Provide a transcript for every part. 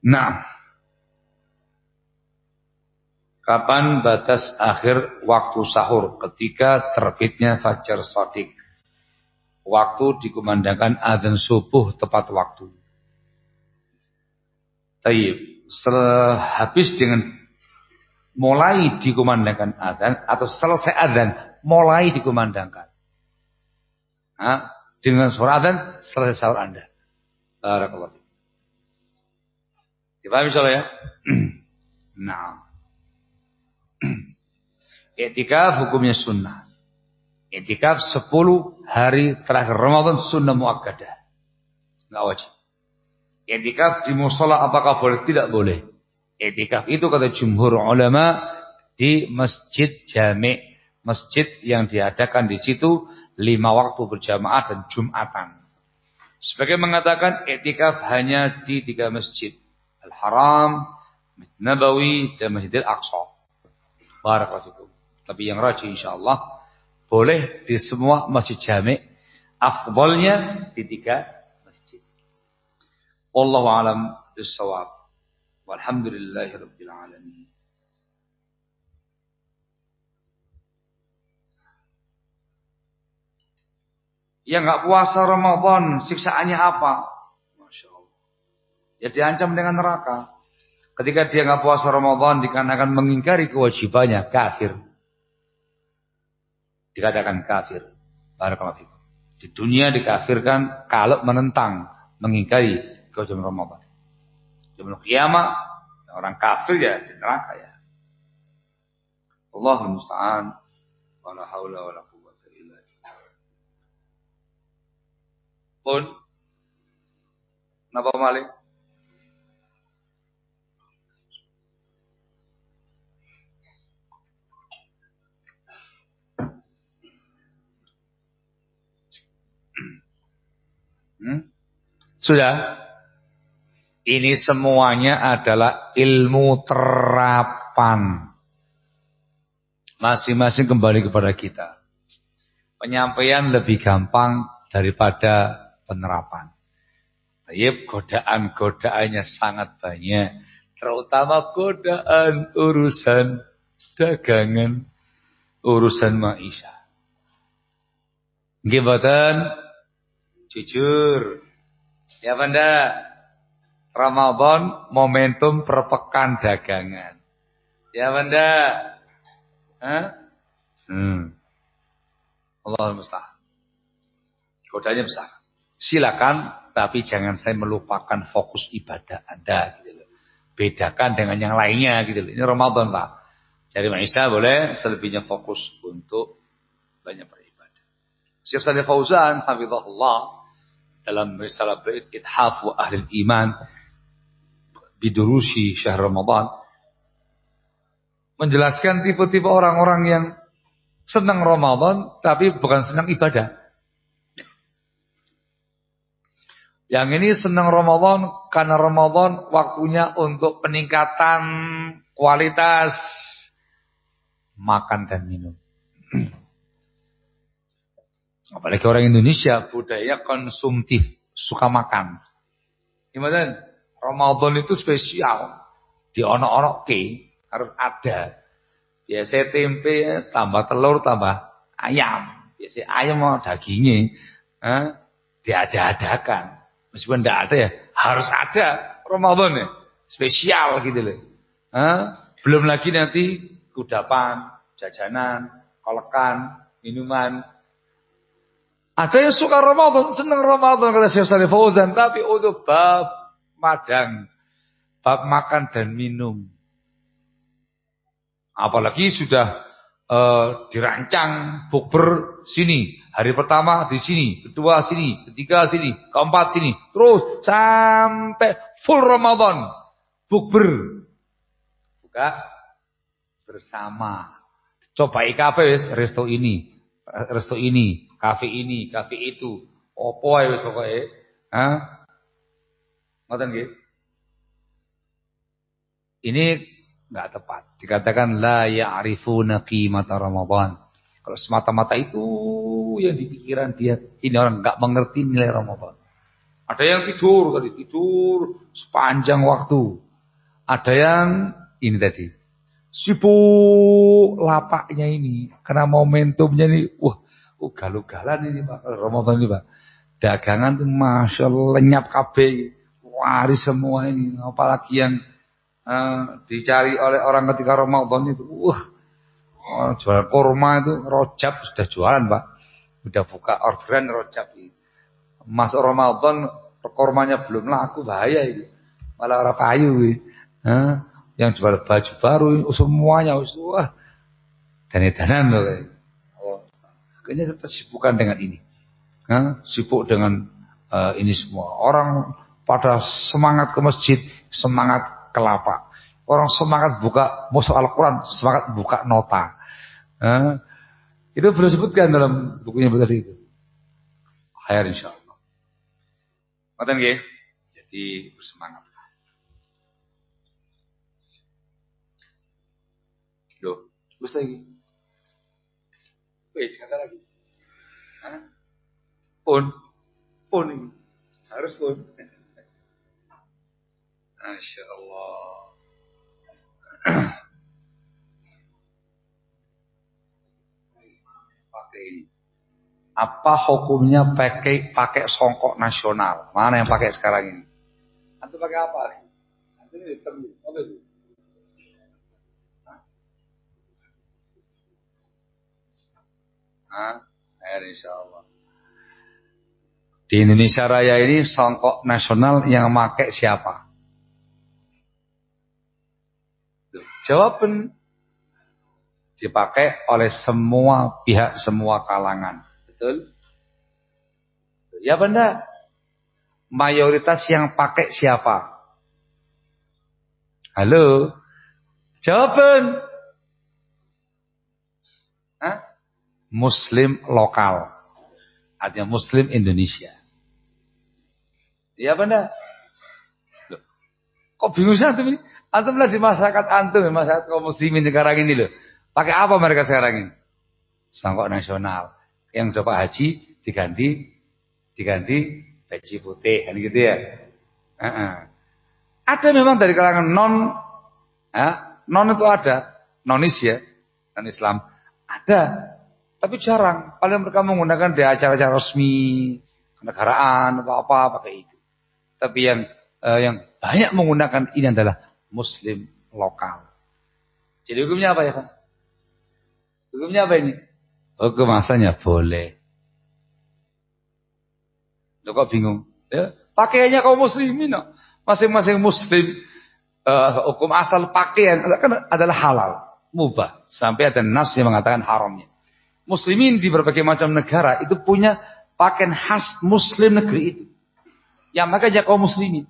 Nah, kapan batas akhir waktu sahur? Ketika terbitnya fajar shadiq. Waktu dikumandangkan azan subuh tepat waktu. Tayyib. Habis dengan mulai dikumandangkan azan atau selesai azan mulai dikumandangkan. Nah, dengan suara azan selesai sahur Anda. Barakallahu fiik. Dipahami insyaallah ya? Nah. I'tikaf hukumnya sunnah. I'tikaf 10 hari terakhir Ramadan sunnah muakkadah. Enggak wajib. I'tikaf di mushola apakah boleh? Tidak boleh. I'tikaf itu kata jumhur ulama di masjid jami', masjid yang diadakan di situ 5 waktu berjamaah dan Jumatan. Sebagai mengatakan i'tikaf hanya di 3 masjid, Al-Haram, Masjid Nabawi dan Masjidil Aqsa. Barakallahu fikum. Tapi yang rajih insyaallah boleh di semua masjid jami', afdalnya di 3 masjid. Wallahu a'lam bis-shawab. Walhamdulillahirabbil alamin. Yang enggak puasa Ramadan, siksaannya apa? Masya Allah. Ya diancam dengan neraka. Ketika dia enggak puasa Ramadan dikarenakan mengingkari kewajibannya, kafir. Dikatakan kafir. Barakallahu fikum. Di dunia dikafirkan kalau menentang, mengingkari kewajiban Ramadan. Di kiamat orang kafir ya di neraka ya. Allahul musta'an. Wala haula wala quwwata illa billah. Pun napa malih? Sudah? Ini semuanya adalah ilmu terapan. Masing-masing kembali kepada kita. Penyampaian lebih gampang daripada penerapan. Tapi godaan-godaannya sangat banyak. Terutama godaan urusan dagangan, urusan maisha. Nggih mboten? Jujur. Ya Banda, Ramadan momentum perpekan dagangan. Ya Banda. Allahumma musta'an. Godanya besar. Silakan, tapi jangan saya melupakan fokus ibadah Anda gitu loh. Bedakan dengan yang lainnya gitu loh. Ini Ramadan, Pak. Cari maisha boleh, selebihnya fokus untuk banyak beribadah. Syekh Shalih Fauzan hafizahullah dalam risalah bait Ithafu Ahli Iman bidurusi syahr Ramadan menjelaskan tipe-tipe orang-orang yang senang Ramadan tapi bukan senang ibadah. Yang ini senang Ramadan karena Ramadan waktunya untuk peningkatan kualitas makan dan minum. Apalagi orang Indonesia budaya konsumtif, suka makan. Gimana? Ramadan itu spesial. Di ono-ono harus ada. Biasa tempe tambah telur tambah ayam. Biasa ayam mau dagingnya diada-adakan. Meskipun tidak ada ya harus ada Ramadan ya. Spesial gitu loh. Belum lagi nanti kudapan, jajanan, kolekan, minuman. Ada yang suka Ramadan, senang Ramadan kata Syekh Shalih Fauzan, tapi untuk bab madang, bab makan dan minum. Apalagi sudah dirancang bukber sini, hari pertama di sini, kedua sini, ketiga sini, keempat sini, terus sampai full Ramadan bukber. Buka bersama. Coba IKP resto ini, kafe ini, kafe itu. Opo ae wis pokoke. Ngoten nggih. Ini enggak tepat. Dikatakan la ya'rifuna qimata Ramadan. Kalau semata-mata itu yang di pikiran dia, ini orang enggak mengerti nilai Ramadan. Ada yang tidur sepanjang waktu. Ada yang ini tadi sibuk lapaknya ini karena momentumnya ini, galu-galan ini Pak Ramadan ini Pak. Dagangan tuh masya Allah lenyap kabeh, waris semua ini. Apalagi yang dicari oleh orang ketika Ramadan itu, jual kurma itu Rojab sudah jualan Pak, sudah buka orderan Rojab ini. Masuk Ramadan kurmanya belum laku, bahaya ini. Malah orang payu ini. Yang jual baju baru semuanya dan loh. Kayaknya tetap sibukkan dengan ini. Sibuk dengan ini semua. Orang pada semangat ke masjid, semangat ke lapak. Orang semangat buka mushaf Al-Quran, semangat buka nota. Itu belum disebutkan dalam bukunya tadi itu. Khair insyaallah. Ngoten nggih. Jadi bersemangat. Loh, terus lagi. Wes, kata lagi. Pun ini. Harus pun. Masya Allah. Pakai ini. Apa hukumnya pakai songkok nasional? Mana yang pakai sekarang ini? Antum pakai apa? Antum ini apa itu? Insyaallah. Di Indonesia Raya ini songkok nasional yang pakai siapa? Jawaban dipakai oleh semua pihak, semua kalangan. Betul? Ya benar. Mayoritas yang pakai siapa? Halo? Jawaban. Muslim lokal. Artinya Muslim Indonesia. Ya benar. Loh, kok bingung sih antum ini? Antum lah di masyarakat antum, masyarakat kaum muslimin sekarang ini loh. Pakai apa mereka sekarang ini? Songkok nasional. Yang dapat haji diganti peci putih, kan gitu ya. Ada memang dari kalangan non itu ada, nonis ya, non Islam ada. Tapi jarang, paling mereka menggunakan di acara-acara resmi, kenegaraan atau apa pakai itu. Tapi yang banyak menggunakan ini adalah Muslim lokal. Jadi hukumnya apa ya Pak? Hukumnya apa ini? Hukum asalnya boleh. Lo kok bingung? Ya, pakaiannya kaum muslimin, no? Masing-masing Muslim hukum asal pakaian kan adalah halal, mubah. Sampai ada nas yang mengatakan haramnya. Muslimin di berbagai macam negara itu punya pakaian khas Muslim negeri itu. Yang makanya kaum muslimin.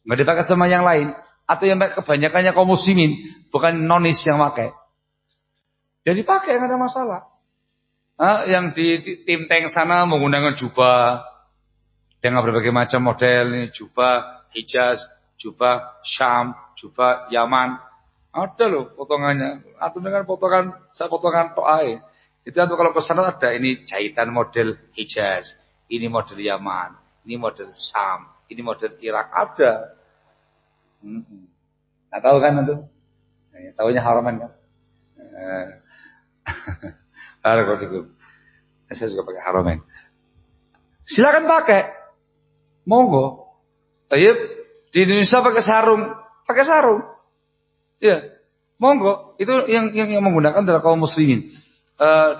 Nggak dipakai sama yang lain. Atau yang kebanyakannya kaum muslimin. Bukan nonis yang pakai. Jadi pakai, nggak ada masalah. Yang di tim tank sana menggunakan jubah. Dengan berbagai macam model. Jubah Hijaz, jubah Syam, jubah Yaman. Ada loh potongannya. Atau dengan potongan to'ai. Itu atau kalau ke sana ada ini jahitan model Hijaz, ini model Yaman, ini model Syam, ini model Irak, ada. Nah, tahu kan itu? Nah, tahunya haraman kan? Saya juga pakai haraman. Silakan pakai. Monggo. Tapi di Indonesia pakai sarung. Ya, monggo. Itu yang menggunakan adalah kaum muslimin.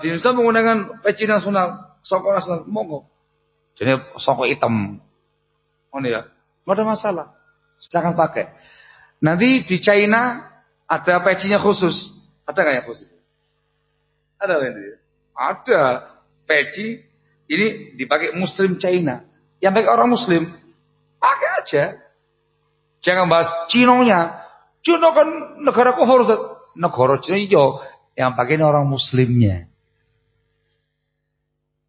Di Indonesia menggunakan peci nasional, songkok nasional, monggo. Jadi songkok hitam. Ya, nggak ada masalah. Silakan pakai. Nanti di China ada pecinya khusus. Ada nggak yang khusus? Ada nggak ini? Ada peci ini dipakai Muslim China. Yang pakai orang Muslim, pakai aja. Jangan bahas Cinonya. Cina kan negara kufur, negara Cina iyo, yang pakai ini orang Muslimnya.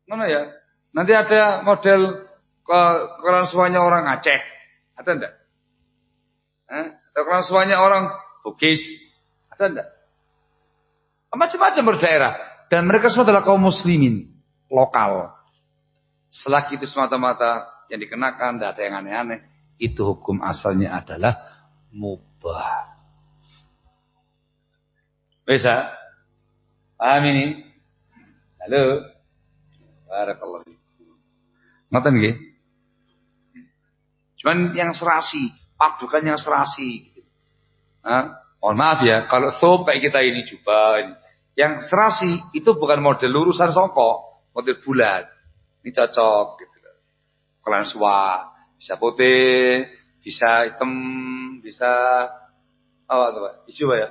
Mana ya? Nanti ada model keransuannya orang Aceh, ada enggak? Atau keransuannya orang Bugis, ada enggak? Macam-macam berdaerah, dan mereka semua adalah kaum muslimin lokal. Selagi itu semata-mata yang dikenakan, tidak ada yang aneh-aneh, itu hukum asalnya adalah mubah. Bisa? Paham ini? Halo? Barakallahu. Ngoten nggih? Cuman yang serasi, padukan yang serasi. Mohon maaf ya, kalau thawb kayak kita ini jubah, yang serasi itu bukan model lurusan songkok, model bulat. Ini cocok gitu. Kelansua, bisa putih, bisa hitam, bisa apa tuh Pak? Hijau ya?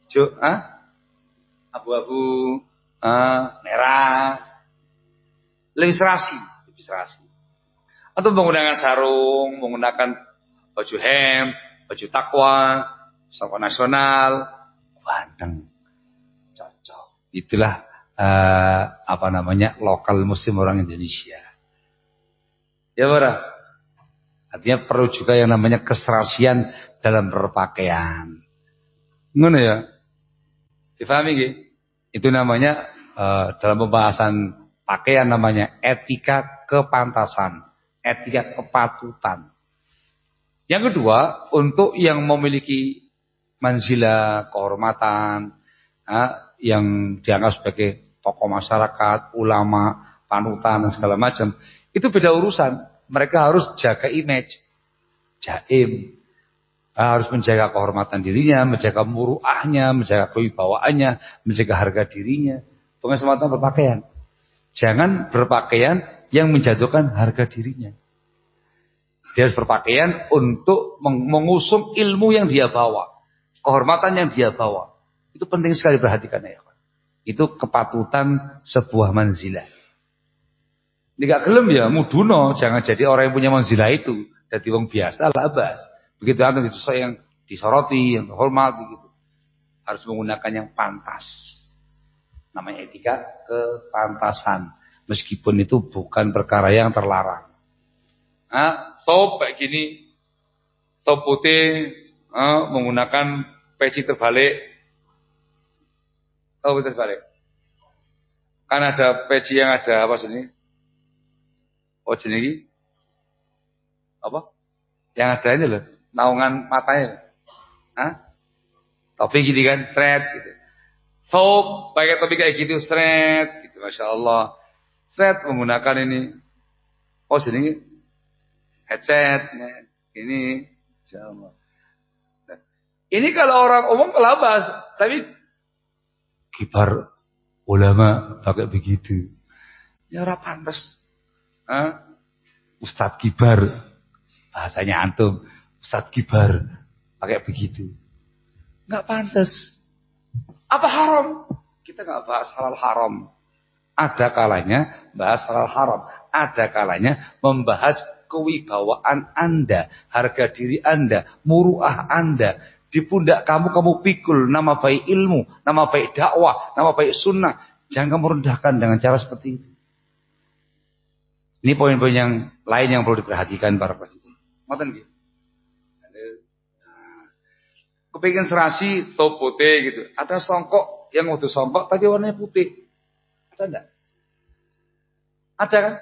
Hijau, abu-abu, merah. Lebih serasi, lebih serasi. Atau menggunakan sarung, menggunakan baju hem, baju takwa, songkok nasional, ganteng, cocok. Itulah lokal muslim orang Indonesia. Ya Bara. Artinya perlu juga yang namanya keserasian dalam berpakaian. Ngono ya. Difahami nggih? Itu namanya dalam pembahasan pakaian namanya etika kepantasan, etika kepatutan. Yang kedua, untuk yang memiliki manzilah, kehormatan, yang dianggap sebagai tokoh masyarakat, ulama, panutan dan segala macam, itu beda urusan. Mereka harus jaga image, jaim, harus menjaga kehormatan dirinya, menjaga muruahnya, menjaga kewibawaannya, menjaga harga dirinya. Bukan semata berpakaian. Jangan berpakaian yang menjatuhkan harga dirinya. Dia harus berpakaian untuk mengusung ilmu yang dia bawa, kehormatan yang dia bawa. Itu penting sekali perhatikan ya. Itu kepatutan sebuah manzilah. Ini gak gelem ya, muduno, jangan jadi orang yang punya manzilah itu. Jadi wong biasa lah bas. Begitu ada itu yang disoroti, yang terhormat gitu. Harus menggunakan yang pantas. Namanya etika kepantasan. Meskipun itu bukan perkara yang terlarang. Top kayak gini, top putih, menggunakan peci terbalik. Peci terbalik. Kan ada peci yang ada apa sini? Oh jenis apa? Yang ada ini loh, naungan matanya. Topi gini kan, seret gitu. Soap pakai topi kayak gitu, seret gitu, masya Allah. Seret menggunakan ini. Oh sini headset, ini, masya Allah. Nah, ini kalau orang umum kelabas, tapi kibar ulama pakai begitu. Ya ora pantes. Ustadz kibar, bahasanya antum, Ustadz kibar pakai begitu. Enggak pantas. Apa haram? Kita enggak bahas halal haram. Ada kalanya bahas halal haram. Ada kalanya membahas kewibawaan Anda, harga diri Anda, muruah Anda. Di pundak kamu pikul nama baik ilmu, nama baik dakwah, nama baik sunnah. Jangan kamu rendahkan dengan cara seperti itu. Ini poin-poin yang lain yang perlu diperhatikan para peneliti. Ngoten nggih. Kepingin serasi top putih gitu. Ada songkok yang udah songkok tapi warnanya putih. Ada enggak? Ada kan?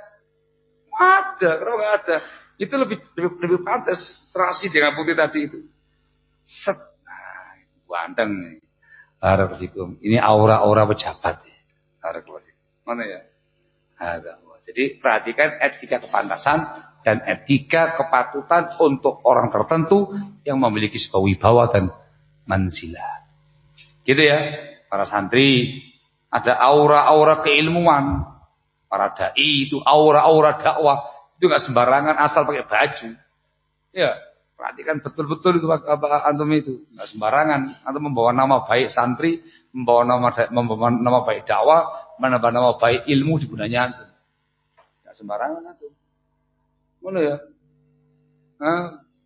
Ada, kalau enggak ada. Itu lebih pantas serasi dengan putih tadi itu. Set. Nah, ganteng nih. Barakallahu. Ini aura-aura pejabat. Barakallahu. Mana ya? Ada. Jadi perhatikan etika kepantasan dan etika kepatutan untuk orang tertentu yang memiliki sebuah wibawa dan manzilah. Gitu ya, para santri ada aura-aura keilmuan. Para dai itu aura-aura dakwah. Itu enggak sembarangan asal pakai baju. Ya, perhatikan betul-betul itu apa antum itu. Enggak sembarangan. Antum membawa nama baik santri, membawa nama baik dakwah, menambah nama baik ilmu di gunanya antum. Sembarangan itu. Ngono ya.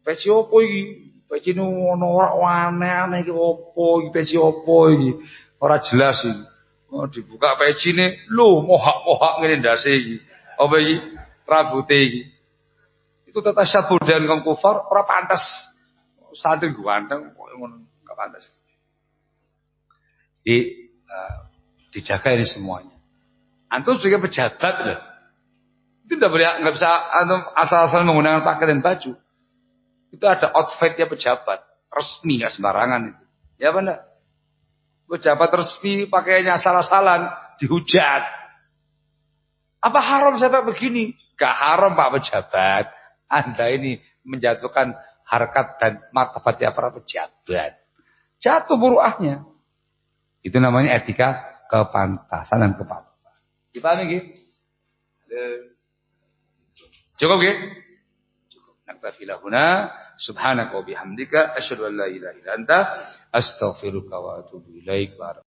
Peci opo iki? Peci nu ono ora aneh-aneh iki opo iki peci opo iki? Ora jelas iki. Oh, dibuka pecine, lho mohak-mohak ngene ndase iki. Apa iki? Rambute iki. Itu tata syabur dan kaum kufar ora pantes. Santri ganteng kok ngono enggak pantes. Jadi dijaga ini semuanya. Antum sebagai pejabat loh. Itu nggak bisa asal-asal menggunakan pakaian dan baju. Itu ada outfitnya pejabat resmi, nggak sembarangan itu. Ya benar. Pejabat resmi pakaiannya asal-asalan dihujat. Apa haram saya pakai begini? Gak haram Pak pejabat. Anda ini menjatuhkan harkat dan martabatnya para pejabat. Jatuh muruahnya. Itu namanya etika kepantasan dan kepatuhan. Dipahami gitu? Cukup gitu? Cukup. Naktafi lahuna. Subhanaka wa bihamdika. Asyhadu an la ilaha illa anta. Astaghfiruka wa atubu ilaik.